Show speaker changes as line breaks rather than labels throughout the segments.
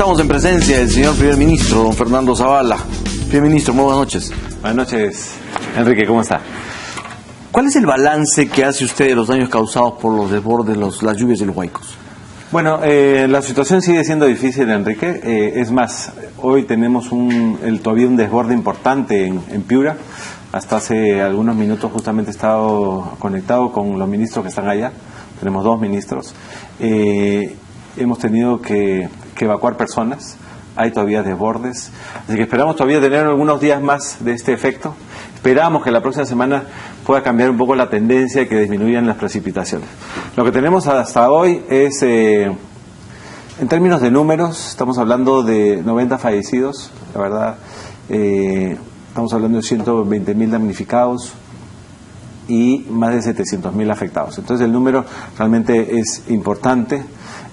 estamos en presencia del señor primer ministro, don Fernando Zavala. Primer ministro, muy buenas noches.
Buenas noches, Enrique, ¿cómo está?
¿Cuál es el balance que hace usted de los daños causados por los desbordes, las lluvias de los Huaicos?
Bueno, la situación sigue siendo difícil, Enrique. Es más, hoy tenemos todavía un desborde importante en Piura. Hasta hace algunos minutos justamente he estado conectado con los ministros que están allá. Tenemos 2 ministros. Hemos tenido que evacuar personas. Hay todavía desbordes. Así que esperamos todavía tener algunos días más de este efecto. Esperamos que la próxima semana pueda cambiar un poco la tendencia y que disminuyan las precipitaciones. Lo que tenemos hasta hoy es, en términos de números, estamos hablando de 90 fallecidos, la verdad, estamos hablando de 120.000 damnificados y más de 700.000 afectados. Entonces el número realmente es importante.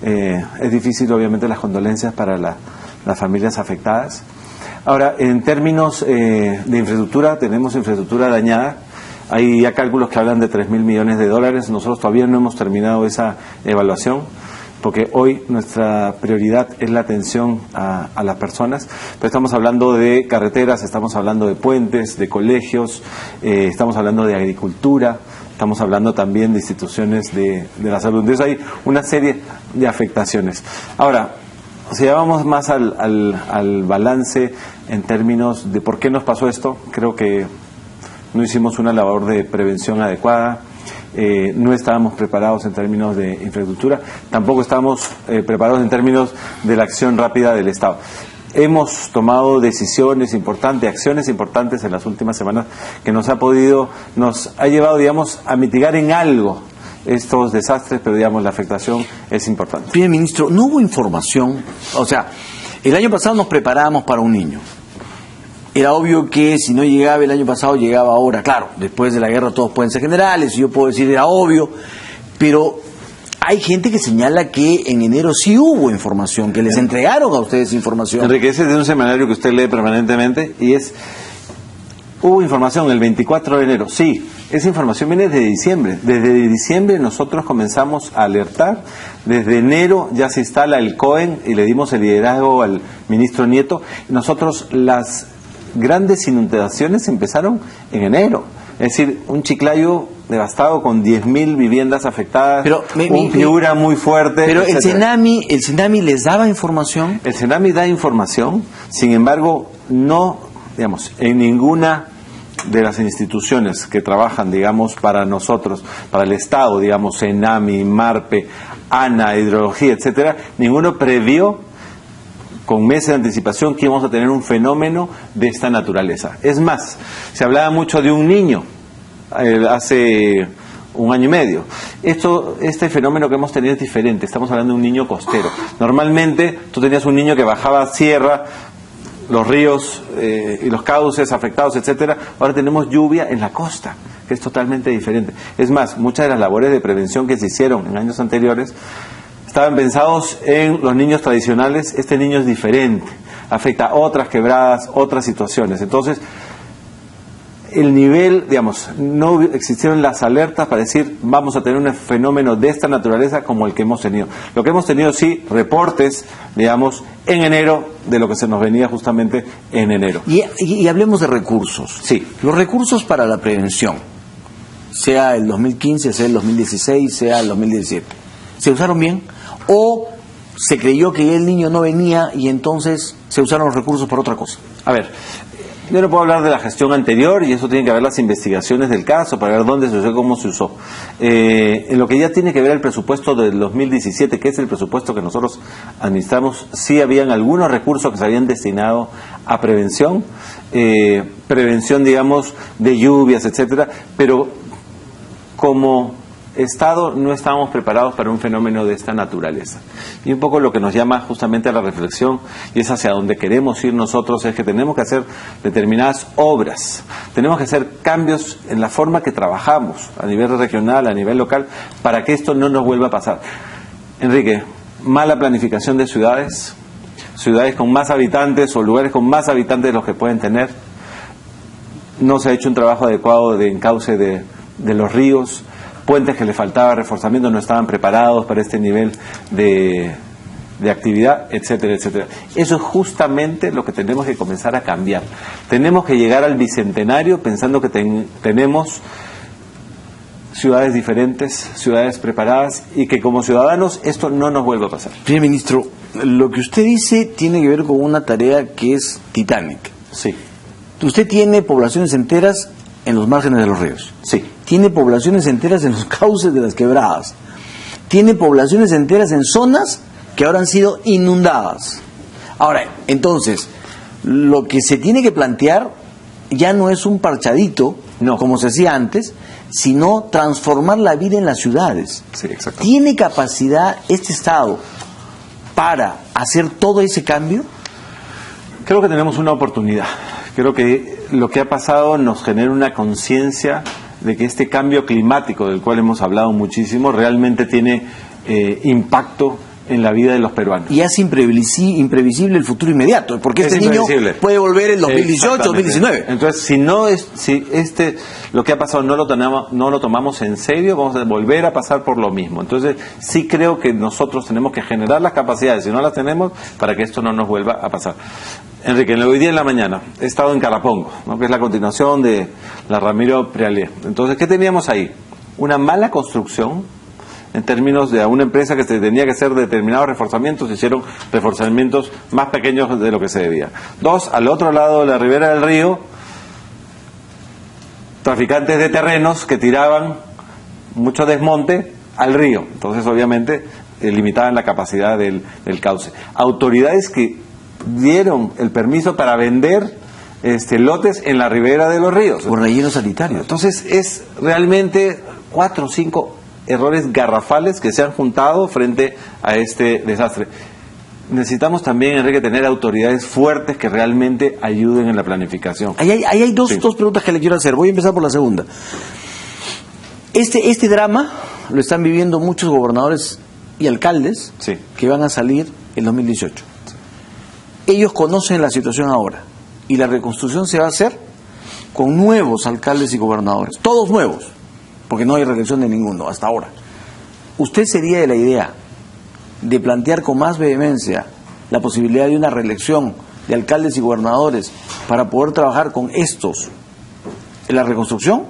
Es difícil, obviamente, las condolencias para las familias afectadas. Ahora, en términos de infraestructura, tenemos infraestructura dañada. Hay ya cálculos que hablan de $3.000 millones. Nosotros todavía no hemos terminado esa evaluación, porque hoy nuestra prioridad es la atención a las personas. Pero estamos hablando de carreteras, estamos hablando de puentes, de colegios, estamos hablando de agricultura, estamos hablando también de instituciones de la salud. Entonces hay una serie de afectaciones. Ahora, si vamos más al balance en términos de por qué nos pasó esto, creo que no hicimos una labor de prevención adecuada, no estábamos preparados en términos de infraestructura, tampoco estábamos preparados en términos de la acción rápida del Estado. Hemos tomado decisiones importantes, acciones importantes en las últimas semanas que nos ha llevado, digamos, a mitigar en algo estos desastres, pero digamos la afectación es importante.
Primer ministro, no hubo información, o sea, el año pasado nos preparábamos para un niño. Era obvio que si no llegaba el año pasado, llegaba ahora. Claro, después de la guerra todos pueden ser generales, yo puedo decir era obvio, pero hay gente que señala que en enero sí hubo información, que les entregaron a ustedes información.
Enrique, ese es de un semanario que usted lee permanentemente y hubo información el 24 de enero, sí, esa información viene de diciembre. Desde diciembre nosotros comenzamos a alertar, desde enero ya se instala el COEN y le dimos el liderazgo al ministro Nieto. Nosotros las grandes inundaciones empezaron en enero, es decir, un Chiclayo devastado con 10.000 viviendas afectadas, pero un Piura muy fuerte.
Pero el Senami les daba información.
El Senami da información, sin embargo, no, digamos, en ninguna de las instituciones que trabajan, digamos, para nosotros, para el Estado, digamos, Senami, Marpe, ANA, Hidrología, etcétera, ninguno previó con meses de anticipación que íbamos a tener un fenómeno de esta naturaleza. Es más, se hablaba mucho de un niño hace un año y medio. Este fenómeno que hemos tenido es diferente. Estamos hablando de un niño costero. Normalmente tú tenías un niño que bajaba sierra, los ríos y los cauces afectados, etcétera. Ahora tenemos lluvia en la costa, que es totalmente diferente. Es más, muchas de las labores de prevención que se hicieron en años anteriores estaban pensados en los niños tradicionales. Este niño es diferente, afecta a otras quebradas, otras situaciones. Entonces, el nivel, digamos, no existieron las alertas para decir vamos a tener un fenómeno de esta naturaleza como el que hemos tenido. Lo que hemos tenido, sí, reportes, digamos, en enero de lo que se nos venía justamente en enero.
Y hablemos de recursos.
Sí.
Los recursos para la prevención, sea el 2015, sea el 2016, sea el 2017, ¿se usaron bien? ¿O se creyó que el niño no venía y entonces se usaron los recursos para otra cosa?
A ver, yo no puedo hablar de la gestión anterior y eso tiene que ver las investigaciones del caso para ver dónde se usó y cómo se usó. En lo que ya tiene que ver el presupuesto del 2017, que es el presupuesto que nosotros administramos, sí habían algunos recursos que se habían destinado a prevención, digamos, de lluvias, etcétera, pero como Estado no estábamos preparados para un fenómeno de esta naturaleza. Y un poco lo que nos llama justamente a la reflexión, y es hacia donde queremos ir nosotros, es que tenemos que hacer determinadas obras, tenemos que hacer cambios en la forma que trabajamos a nivel regional, a nivel local, para que esto no nos vuelva a pasar. Enrique, mala planificación de ciudades con más habitantes o lugares con más habitantes de los que pueden tener, no se ha hecho un trabajo adecuado de encauce de los ríos, puentes que le faltaba reforzamiento, no estaban preparados para este nivel de de actividad, etcétera, etcétera. Eso es justamente lo que tenemos que comenzar a cambiar. Tenemos que llegar al bicentenario pensando que tenemos ciudades diferentes, ciudades preparadas, y que como ciudadanos esto no nos vuelva a pasar.
Señor ministro, lo que usted dice tiene que ver con una tarea que es titánica.
Sí.
Usted tiene poblaciones enteras en los márgenes de los ríos.
Sí.
Tiene poblaciones enteras en los cauces de las quebradas. Tiene poblaciones enteras en zonas que ahora han sido inundadas. Ahora, entonces, lo que se tiene que plantear ya no es un parchadito,
no,
como se hacía antes, sino transformar la vida en las ciudades.
Sí, exacto.
¿Tiene capacidad este Estado para hacer todo ese cambio?
Creo que tenemos una oportunidad. Creo que lo que ha pasado nos genera una conciencia de que este cambio climático del cual hemos hablado muchísimo realmente tiene impacto en la vida de los peruanos.
Y es imprevisible el futuro inmediato, porque este niño puede volver en 2018, 2019.
Entonces, si lo que ha pasado no lo tomamos en serio, vamos a volver a pasar por lo mismo. Entonces, sí creo que nosotros tenemos que generar las capacidades, si no las tenemos, para que esto no nos vuelva a pasar. Enrique, hoy día en la mañana he estado en Carapongo, ¿no?, que es la continuación de la Ramiro Prealié. Entonces, ¿qué teníamos ahí? Una mala construcción en términos de una empresa que se tenía que hacer determinados reforzamientos, se hicieron reforzamientos más pequeños de lo que se debía. Dos, al otro lado de la ribera del río, traficantes de terrenos que tiraban mucho desmonte al río. Entonces, obviamente, limitaban la capacidad del cauce. Autoridades que dieron el permiso para vender lotes en la ribera de los ríos.
Por relleno sanitario.
Entonces, es realmente 4 o 5 errores garrafales que se han juntado frente a este desastre. Necesitamos también, Enrique, tener autoridades fuertes que realmente ayuden en la planificación.
Ahí hay dos preguntas que le quiero hacer. Voy a empezar por la segunda. Este drama lo están viviendo muchos gobernadores y alcaldes que van a salir en 2018. Ellos conocen la situación ahora y la reconstrucción se va a hacer con nuevos alcaldes y gobernadores, todos nuevos, porque no hay reelección de ninguno hasta ahora. ¿Usted sería de la idea de plantear con más vehemencia la posibilidad de una reelección de alcaldes y gobernadores para poder trabajar con estos en la reconstrucción?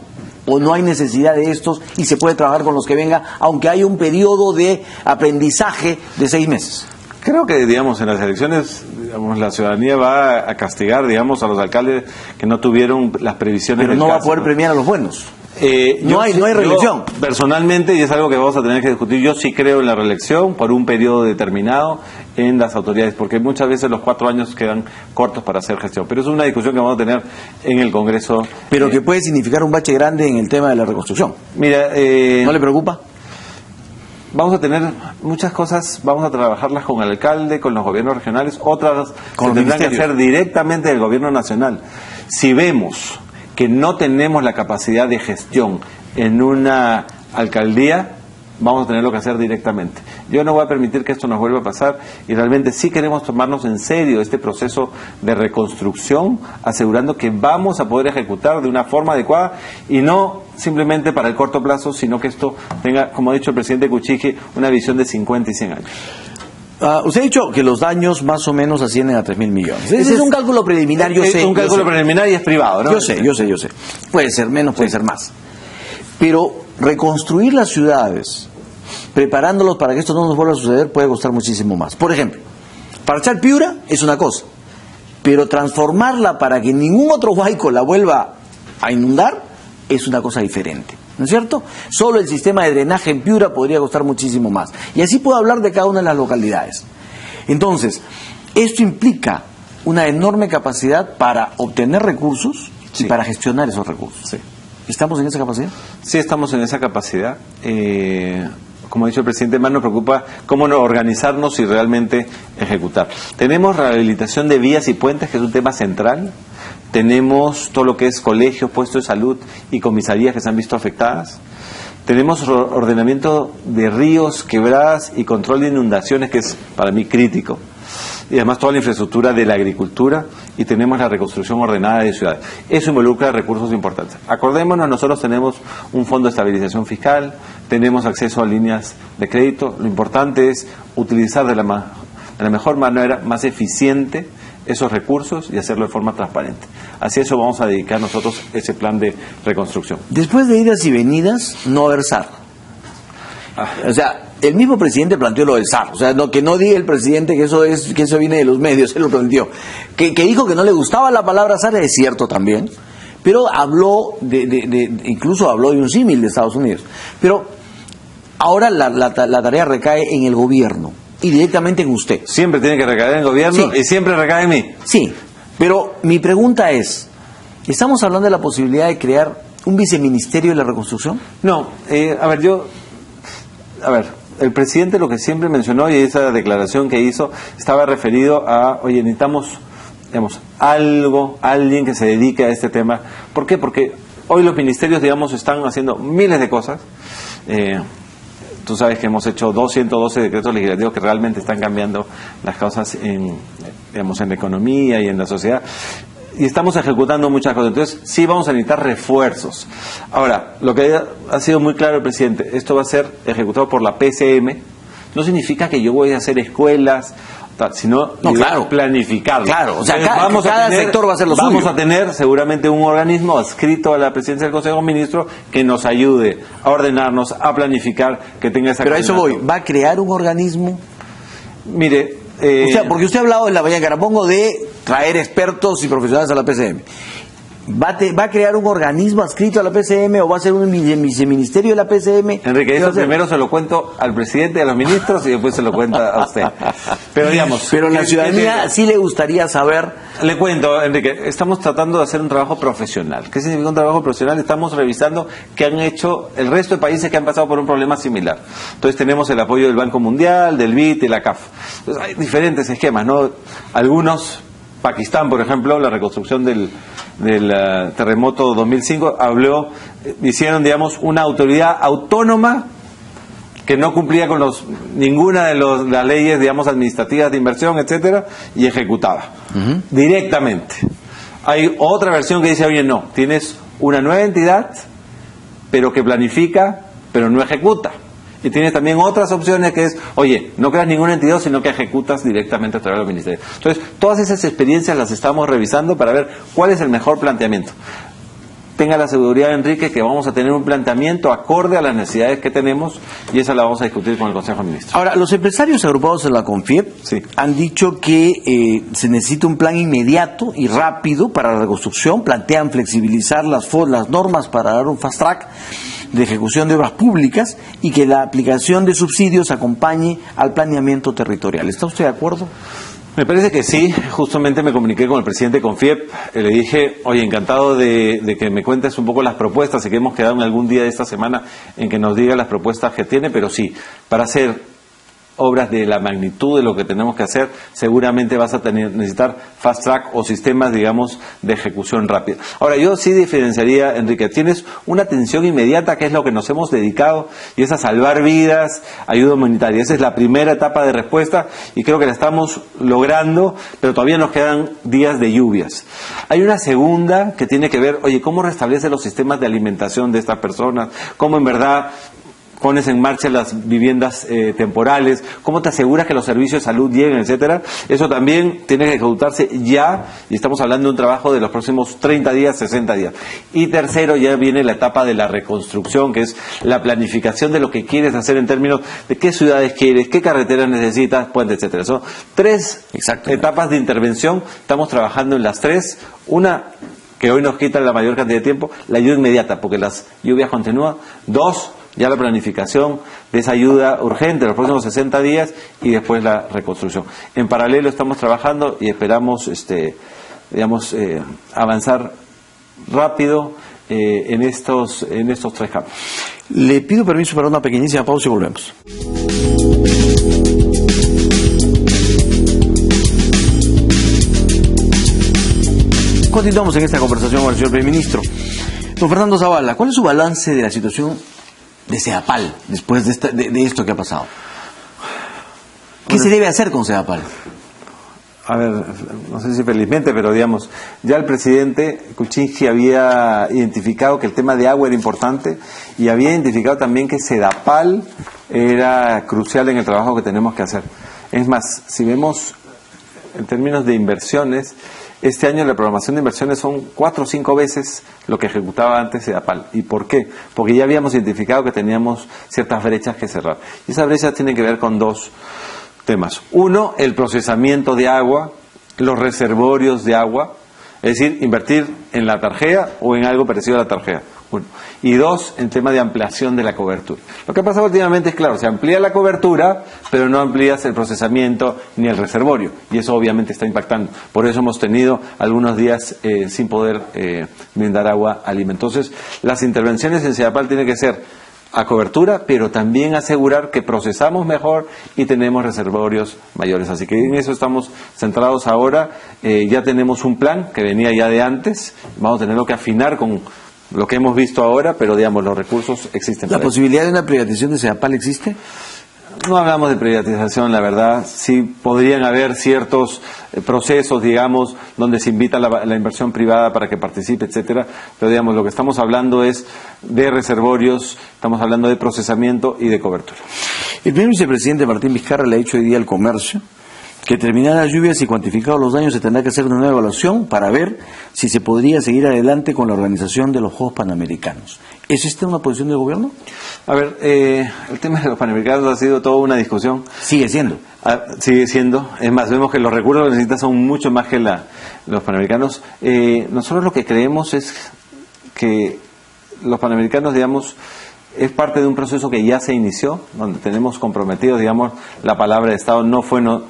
¿O no hay necesidad de estos y se puede trabajar con los que vengan, aunque haya un periodo de aprendizaje de 6 meses?
Creo que, digamos, en las elecciones, la ciudadanía va a castigar, a los alcaldes que no tuvieron las previsiones.
Pero no va a poder premiar a los buenos. No hay reelección.
Personalmente, y es algo que vamos a tener que discutir, yo sí creo en la reelección por un periodo determinado en las autoridades, porque muchas veces los 4 años quedan cortos para hacer gestión. Pero es una discusión que vamos a tener en el Congreso.
Pero que puede significar un bache grande en el tema de la reconstrucción.
Mira,
¿no le preocupa?
Vamos a tener muchas cosas, vamos a trabajarlas con el alcalde, con los gobiernos regionales, otras se tendrán que hacer directamente del gobierno nacional. Si vemos que no tenemos la capacidad de gestión en una alcaldía, vamos a tenerlo que hacer directamente. Yo no voy a permitir que esto nos vuelva a pasar y realmente sí queremos tomarnos en serio este proceso de reconstrucción, asegurando que vamos a poder ejecutar de una forma adecuada y no simplemente para el corto plazo, sino que esto tenga, como ha dicho el presidente Kuczynski, una visión de 50 y 100 años.
Usted ha dicho que los daños más o menos ascienden a 3.000 millones. Ese es un cálculo preliminar, yo sé.
Es un cálculo preliminar y es privado, ¿no?
Yo sé. Puede ser menos, puede ser más. Pero reconstruir las ciudades, preparándolos para que esto no nos vuelva a suceder, puede costar muchísimo más. Por ejemplo, parchar Piura es una cosa, pero transformarla para que ningún otro huaico la vuelva a inundar es una cosa diferente. ¿No es cierto? Solo el sistema de drenaje en Piura podría costar muchísimo más. Y así puedo hablar de cada una de las localidades. Entonces, esto implica una enorme capacidad para obtener recursos y para gestionar esos recursos.
Sí.
¿Estamos en esa capacidad?
Sí, estamos en esa capacidad. Como ha dicho el presidente, más nos preocupa cómo organizarnos y realmente ejecutar. Tenemos rehabilitación de vías y puentes, que es un tema central. Tenemos todo lo que es colegios, puestos de salud y comisarías que se han visto afectadas. Tenemos ordenamiento de ríos, quebradas y control de inundaciones, que es para mí crítico. Y además toda la infraestructura de la agricultura, y tenemos la reconstrucción ordenada de ciudades. Eso involucra recursos importantes. Acordémonos, nosotros tenemos un fondo de estabilización fiscal, tenemos acceso a líneas de crédito. Lo importante es utilizar de la de la mejor manera, más eficiente esos recursos y hacerlo de forma transparente. Así eso vamos a dedicar nosotros ese plan de reconstrucción.
Después de idas y venidas, no haber SAR. O sea, el mismo presidente planteó lo del SAR. O sea, que no diga el presidente que eso viene de los medios, él lo planteó. Que dijo que no le gustaba la palabra SAR, es cierto también. Pero habló incluso habló de un símil de Estados Unidos. Pero ahora la tarea recae en el gobierno y directamente en usted.
Siempre tiene que recaer en el gobierno, sí, y siempre recae en mí.
Sí, pero mi pregunta es, ¿estamos hablando de la posibilidad de crear un viceministerio de la reconstrucción?
No, el presidente lo que siempre mencionó y esa declaración que hizo estaba referido a, oye, necesitamos, digamos, alguien que se dedique a este tema. ¿Por qué? Porque hoy los ministerios, digamos, están haciendo miles de cosas. Tú sabes que hemos hecho 212 decretos legislativos que realmente están cambiando las cosas en la economía y en la sociedad. Y estamos ejecutando muchas cosas. Entonces, sí vamos a necesitar refuerzos. Ahora, lo que ha sido muy claro el presidente, esto va a ser ejecutado por la PCM. No significa que yo voy a hacer escuelas, sino
claro,
planificarlo.
Claro, o sea,
entonces,
cada sector va a hacer lo suyo.
Vamos a tener seguramente un organismo adscrito a la presidencia del Consejo de Ministros que nos ayude a ordenarnos, a planificar, que tenga esa...
Pero a eso voy, ¿va a crear un organismo?
Mire...
porque usted ha hablado en la Bahía de Carapongo de traer expertos y profesionales a la PCM. ¿Va a crear un organismo adscrito a la PCM o va a ser un viceministerio de la PCM?
Enrique, eso primero se lo cuento al presidente y a los ministros y después se lo cuenta a usted. Pero digamos...
Pero la ciudadanía sí le gustaría saber...
Le cuento, Enrique, estamos tratando de hacer un trabajo profesional. ¿Qué significa un trabajo profesional? Estamos revisando qué han hecho el resto de países que han pasado por un problema similar. Entonces tenemos el apoyo del Banco Mundial, del BID y la CAF. Entonces hay diferentes esquemas, ¿no? Algunos... Pakistán, por ejemplo, la reconstrucción del terremoto 2005, hicieron, digamos, una autoridad autónoma que no cumplía con ninguna de las leyes, digamos, administrativas de inversión, etcétera, y ejecutaba directamente. Hay otra versión que dice, oye, no, tienes una nueva entidad, pero que planifica, pero no ejecuta. Y tienes también otras opciones que es, oye, no creas ninguna entidad, sino que ejecutas directamente a través del ministerio. Entonces, todas esas experiencias las estamos revisando para ver cuál es el mejor planteamiento. Tenga la seguridad, Enrique, que vamos a tener un planteamiento acorde a las necesidades que tenemos y esa la vamos a discutir con el Consejo de Ministros.
Ahora, los empresarios agrupados en la CONFIEP han dicho que se necesita un plan inmediato y rápido para la reconstrucción, plantean flexibilizar las normas para dar un fast track de ejecución de obras públicas y que la aplicación de subsidios acompañe al planeamiento territorial. ¿Está usted de acuerdo?
Me parece que sí. Justamente me comuniqué con el presidente de CONFIEP, le dije, oye, encantado de que me cuentes un poco las propuestas y que hemos quedado en algún día de esta semana en que nos diga las propuestas que tiene, pero sí, para hacer obras de la magnitud de lo que tenemos que hacer, seguramente vas a necesitar fast track o sistemas, digamos, de ejecución rápida. Ahora, yo sí diferenciaría, Enrique, tienes una atención inmediata, que es lo que nos hemos dedicado, y es a salvar vidas, ayuda humanitaria. Esa es la primera etapa de respuesta, y creo que la estamos logrando, pero todavía nos quedan días de lluvias. Hay una segunda que tiene que ver, oye, ¿cómo restablece los sistemas de alimentación de estas personas? ¿Cómo en verdad pones en marcha las viviendas temporales? ¿Cómo te aseguras que los servicios de salud lleguen, etcétera? Eso también tiene que ejecutarse ya, y estamos hablando de un trabajo de los próximos 30 días, 60 días. Y tercero, ya viene la etapa de la reconstrucción, que es la planificación de lo que quieres hacer en términos de qué ciudades quieres, qué carreteras necesitas, puentes, etcétera. Son 3 etapas de intervención, estamos trabajando en las 3. Una que hoy nos quita la mayor cantidad de tiempo, la ayuda inmediata, porque las lluvias continúan. 2, ya la planificación de esa ayuda urgente los próximos 60 días y después la reconstrucción. En paralelo estamos trabajando y esperamos avanzar rápido en estos 3 campos.
Le pido permiso para una pequeñísima pausa y volvemos. Continuamos en esta conversación con el señor primer ministro. Don Fernando Zavala, ¿cuál es su balance de la situación de CEDAPAL después de esto que ha pasado? ¿Qué se debe hacer con CEDAPAL?
A ver, no sé si felizmente, pero digamos, ya el presidente Kuczynski había identificado que el tema de agua era importante y había identificado también que CEDAPAL era crucial en el trabajo que tenemos que hacer. Es más, si vemos en términos de inversiones, este año la programación de inversiones son 4 o 5 veces lo que ejecutaba antes EDAPAL. ¿Y por qué? Porque ya habíamos identificado que teníamos ciertas brechas que cerrar. Y esas brechas tienen que ver con 2 temas. Uno, el procesamiento de agua, los reservorios de agua, es decir, invertir en la tarjea o en algo parecido a la tarjea. Uno. Y 2, el tema de ampliación de la cobertura. Lo que ha pasado últimamente es, claro, se amplía la cobertura, pero no amplías el procesamiento ni el reservorio. Y eso obviamente está impactando. Por eso hemos tenido algunos días sin poder brindar agua al IMA. Entonces, las intervenciones en CEDAPAL tienen que ser a cobertura, pero también asegurar que procesamos mejor y tenemos reservorios mayores. Así que en eso estamos centrados ahora. Ya tenemos un plan que venía ya de antes. Vamos a tenerlo que afinar con lo que hemos visto ahora, pero digamos, los recursos existen.
¿La posibilidad de una privatización de CEDAPAL existe?
No hablamos de privatización, la verdad. Sí podrían haber ciertos procesos, digamos, donde se invita la inversión privada para que participe, etcétera. Pero digamos, lo que estamos hablando es de reservorios, estamos hablando de procesamiento y de cobertura.
El primer vicepresidente Martín Vizcarra le ha dicho hoy día al Comercio que terminadas las lluvias y cuantificados los daños se tendrá que hacer una nueva evaluación para ver si se podría seguir adelante con la organización de los Juegos Panamericanos. ¿Es esta una posición del gobierno?
A ver, el tema de los Panamericanos ha sido toda una discusión.
Sigue siendo.
Sigue siendo. Es más, vemos que los recursos que necesitan son mucho más que los Panamericanos. Nosotros lo que creemos es que los Panamericanos, digamos, es parte de un proceso que ya se inició, donde tenemos comprometidos, digamos, la palabra de Estado. No fuimos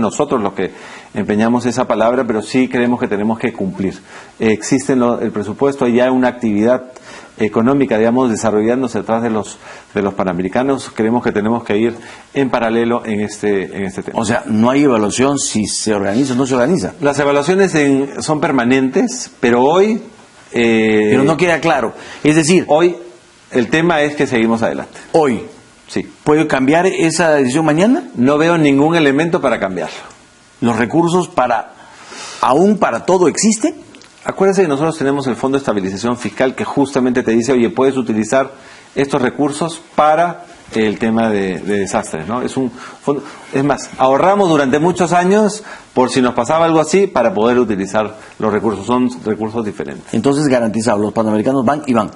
nosotros los que empeñamos esa palabra, pero sí creemos que tenemos que cumplir. Existe el presupuesto, hay ya una actividad económica, digamos, desarrollándose detrás de los Panamericanos. Creemos que tenemos que ir en paralelo en este tema.
O sea, no hay evaluación si se organiza o no se organiza.
Las evaluaciones son permanentes, pero hoy...
pero no queda claro. Es decir,
hoy el tema es que seguimos adelante.
Hoy.
Sí.
¿Puede cambiar esa decisión mañana?
No veo ningún elemento para cambiarlo.
¿Los recursos aún para todo existen?
Acuérdense que nosotros tenemos el Fondo de Estabilización Fiscal que justamente te dice, oye, puedes utilizar estos recursos para el tema de desastres, ¿no? Es un fondo, es más, ahorramos durante muchos años por si nos pasaba algo así para poder utilizar los recursos. Son recursos diferentes.
Entonces garantizado, los Panamericanos van y van.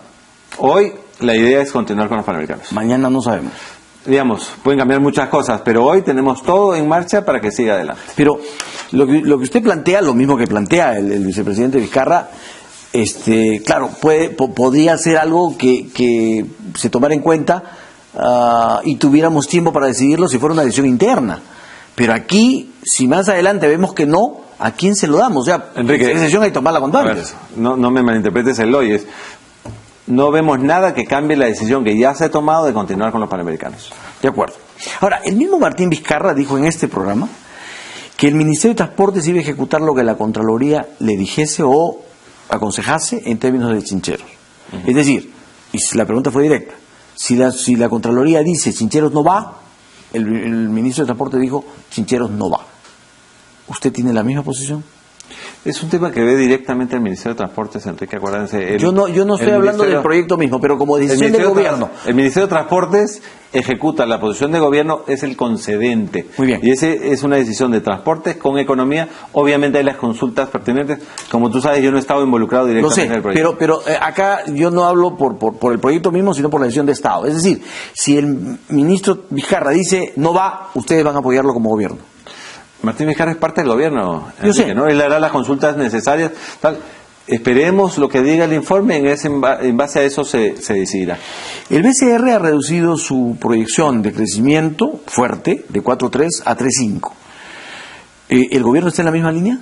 Hoy la idea es continuar con los Panamericanos.
Mañana no sabemos.
Digamos, pueden cambiar muchas cosas, pero hoy tenemos todo en marcha para que siga adelante.
Pero lo que usted plantea, lo mismo que plantea el vicepresidente Vizcarra, claro, podría ser algo que se tomara en cuenta y tuviéramos tiempo para decidirlo si fuera una decisión interna. Pero aquí, si más adelante vemos que no, ¿a quién se lo damos? O sea,
Enrique,
esa decisión hay que tomarla cuanto antes.
No me malinterpretes el hoy. No vemos nada que cambie la decisión que ya se ha tomado de continuar con los Panamericanos.
De acuerdo. Ahora, el mismo Martín Vizcarra dijo en este programa que el Ministerio de Transportes iba a ejecutar lo que la Contraloría le dijese o aconsejase en términos de chincheros. Uh-huh. Es decir, y la pregunta fue directa, si la Contraloría dice Chincheros no va, el Ministro de Transportes dijo Chincheros no va. ¿Usted tiene la misma posición?
Es un tema que ve directamente el Ministerio de Transportes, Enrique, acuérdense.
Yo no estoy hablando del proyecto mismo, pero como decisión del gobierno.
El Ministerio de Transportes ejecuta la posición de gobierno, es el concedente.
Muy bien.
Y ese es una decisión de transportes con economía. Obviamente hay las consultas pertinentes. Como tú sabes, yo no he estado involucrado directamente en el proyecto.
Pero acá yo no hablo por el proyecto mismo, sino por la decisión de Estado. Es decir, si el ministro Vizcarra dice no va, ustedes van a apoyarlo como gobierno.
Martín Vizcarra es parte del gobierno,
Enrique, yo sé,
¿no? Él hará las consultas necesarias. Tal. Esperemos lo que diga el informe, en base a eso se decidirá.
El BCR ha reducido su proyección de crecimiento fuerte de 4.3 a 3.5. ¿El gobierno está en la misma línea?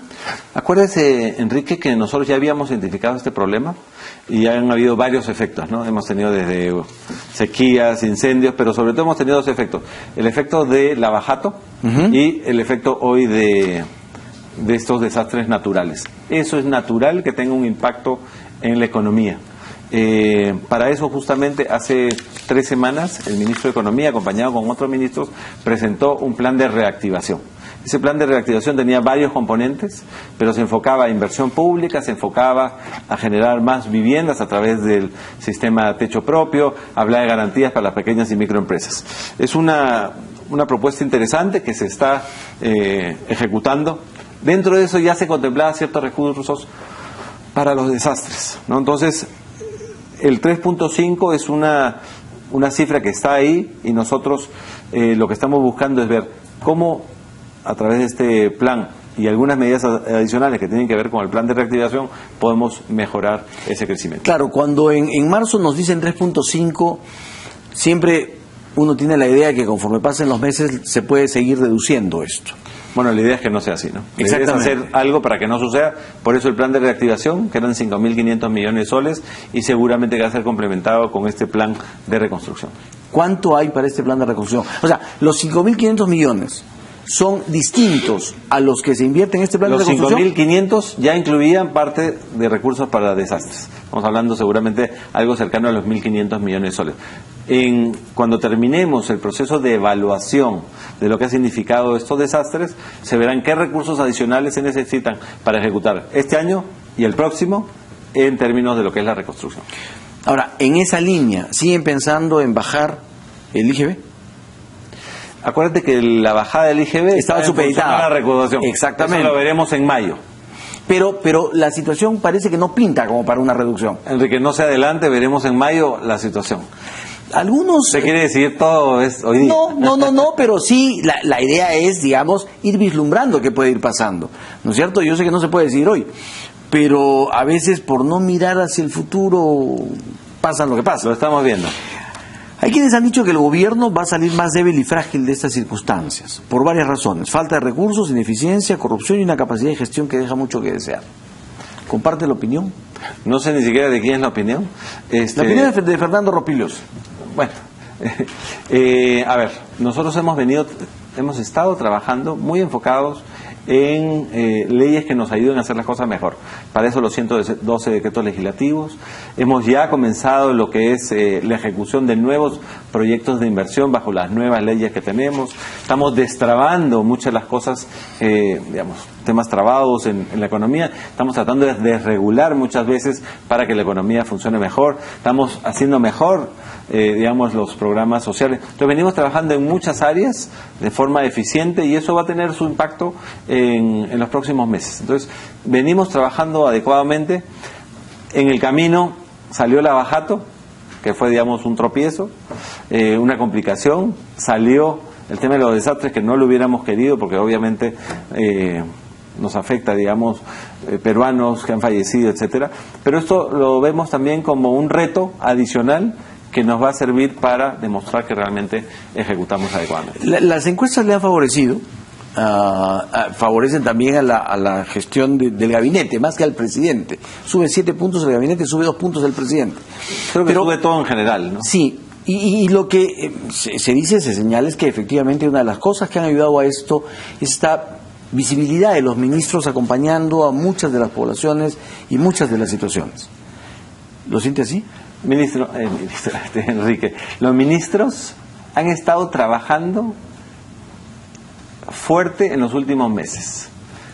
Acuérdese, Enrique, que nosotros ya habíamos identificado este problema y ya han habido varios efectos, ¿no? Hemos tenido desde sequías, incendios, pero sobre todo hemos tenido dos efectos. El efecto de lavajato y el efecto hoy de estos desastres naturales. Eso es natural que tenga un impacto en la economía. Para eso justamente hace 3 semanas el ministro de Economía, acompañado con otros ministros, presentó un plan de reactivación. Ese plan de reactivación tenía varios componentes, pero se enfocaba a inversión pública, se enfocaba a generar más viviendas a través del sistema techo propio, hablaba de garantías para las pequeñas y microempresas. Es una una propuesta interesante que se está ejecutando. Dentro de eso ya se contemplaba ciertos recursos para los desastres, ¿no? Entonces, el 3.5 es una cifra que está ahí, y nosotros lo que estamos buscando es ver cómo a través de este plan y algunas medidas adicionales que tienen que ver con el plan de reactivación podemos mejorar ese crecimiento.
Claro, cuando en marzo nos dicen 3.5, siempre uno tiene la idea de que conforme pasen los meses se puede seguir reduciendo esto.
Bueno, la idea es que no sea así, ¿no? La idea es
Exactamente.
hacer algo para que no suceda. Por eso el plan de reactivación, que eran 5.500 millones de soles, y seguramente que va a ser complementado con este plan de reconstrucción.
¿Cuánto hay para este plan de reconstrucción? O sea, los 5.500 millones son distintos a los que se invierten en este plan de
Los
reconstrucción.
5.500 ya incluían parte de recursos para desastres. Estamos hablando seguramente algo cercano a los 1.500 millones de soles. Cuando terminemos el proceso de evaluación de lo que ha significado estos desastres, se verán qué recursos adicionales se necesitan para ejecutar este año y el próximo en términos de lo que es la reconstrucción.
Ahora, en esa línea, ¿siguen pensando en bajar el IGB?
Acuérdate que la bajada del IGB
Estaba
en función
supeditada
a la recaudación.
Exactamente.
Eso lo veremos en mayo.
Pero la situación parece que no pinta como para una reducción.
Enrique, no se adelante, veremos en mayo la situación.
Algunos...
¿Se quiere decir todo es hoy día?
No, pero sí, la idea es, digamos, ir vislumbrando qué puede ir pasando, ¿no es cierto? Yo sé que no se puede decir hoy, pero a veces por no mirar hacia el futuro pasa lo que pasa.
Lo estamos viendo.
Hay quienes han dicho que el gobierno va a salir más débil y frágil de estas circunstancias, por varias razones: falta de recursos, ineficiencia, corrupción y una capacidad de gestión que deja mucho que desear. ¿Comparte la opinión?
No sé ni siquiera de quién es la opinión.
La opinión es de Fernando Ropilios.
Bueno, a ver, nosotros hemos estado trabajando muy enfocados en leyes que nos ayuden a hacer las cosas mejor. Para eso los 112 decretos legislativos. Hemos ya comenzado lo que es la ejecución de nuevos proyectos de inversión bajo las nuevas leyes que tenemos. Estamos destrabando muchas de las cosas, digamos, temas trabados en la economía. Estamos tratando de desregular muchas veces para que la economía funcione mejor. Estamos haciendo mejor, digamos, los programas sociales. Entonces venimos trabajando en muchas áreas de forma eficiente, y eso va a tener su impacto en los próximos meses. Entonces venimos trabajando adecuadamente. En el camino salió el abajato, que fue, digamos, un tropiezo, una complicación. Salió el tema de los desastres, que no lo hubiéramos querido, porque obviamente nos afecta, digamos, peruanos que han fallecido, etcétera. Pero esto lo vemos también como un reto adicional que nos va a servir para demostrar que realmente ejecutamos adecuadamente.
Las encuestas le han favorecido, favorecen también a la gestión del gabinete, más que al presidente. Sube 7 puntos el gabinete, sube 2 puntos el presidente.
Creo que sube todo en general, ¿no?
Sí, y lo que se dice, se señala, es que efectivamente una de las cosas que han ayudado a esto es esta visibilidad de los ministros acompañando a muchas de las poblaciones y muchas de las situaciones. ¿Lo siente así?
Ministro Enrique, los ministros han estado trabajando fuerte en los últimos meses.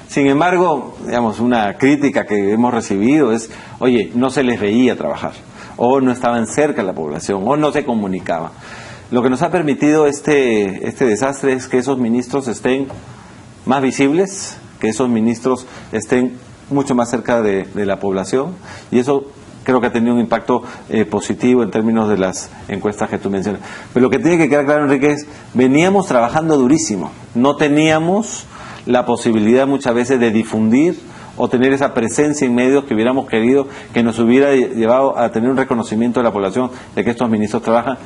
Sin embargo, digamos, una crítica que hemos recibido es: oye, no se les veía trabajar, o no estaban cerca de la población, o no se comunicaban. Lo que nos ha permitido este desastre es que esos ministros estén más visibles, que esos ministros estén mucho más cerca de la población, y eso creo que ha tenido un impacto positivo en términos de las encuestas que tú mencionas. Pero lo que tiene que quedar claro, Enrique, es: veníamos trabajando durísimo, no teníamos la posibilidad muchas veces de difundir o tener esa presencia en medios que hubiéramos querido, que nos hubiera llevado a tener un reconocimiento de la población de que estos ministros trabajan.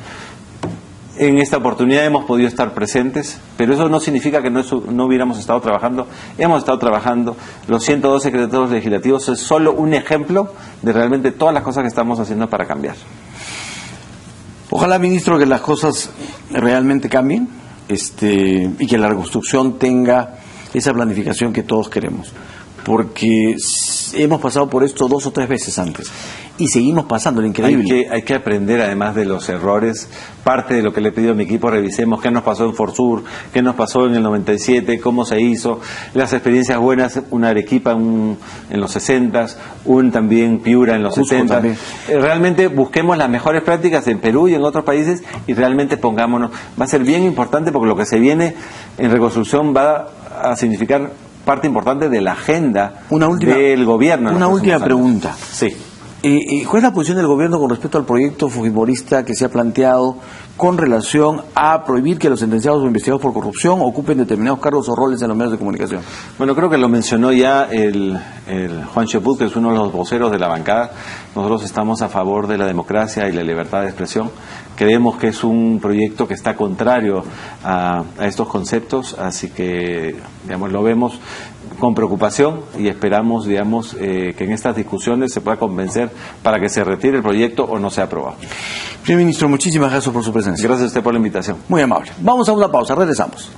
En esta oportunidad hemos podido estar presentes, pero eso no significa que no hubiéramos estado trabajando. Hemos estado trabajando. Los 112 decretos legislativos es solo un ejemplo de realmente todas las cosas que estamos haciendo para cambiar.
Ojalá, ministro, que las cosas realmente cambien, y que la reconstrucción tenga esa planificación que todos queremos. porque hemos pasado por esto 2 o 3 veces antes y seguimos pasando, lo increíble.
Hay que aprender además de los errores. Parte de lo que le he pedido a mi equipo, revisemos qué nos pasó en Forsur, qué nos pasó en el 97, cómo se hizo, las experiencias buenas, una Arequipa en los 60, también Piura en los
Cusco
70.
también.
Realmente busquemos las mejores prácticas en Perú y en otros países y realmente pongámonos. Va a ser bien importante porque lo que se viene en reconstrucción va a significar parte importante de la agenda del gobierno.
Una última pregunta.
Sí.
¿Cuál es la posición del gobierno con respecto al proyecto fujimorista que se ha planteado con relación a prohibir que los sentenciados o investigados por corrupción ocupen determinados cargos o roles en los medios de comunicación?
Bueno, creo que lo mencionó ya el Juan Cheput, que es uno de los voceros de la bancada. Nosotros estamos a favor de la democracia y la libertad de expresión. Creemos que es un proyecto que está contrario a estos conceptos, así que, digamos, lo vemos con preocupación y esperamos, digamos, que en estas discusiones se pueda convencer para que se retire el proyecto o no sea aprobado.
Primer ministro, muchísimas gracias por su presencia.
Gracias a usted por la invitación.
Muy amable. Vamos a una pausa, regresamos.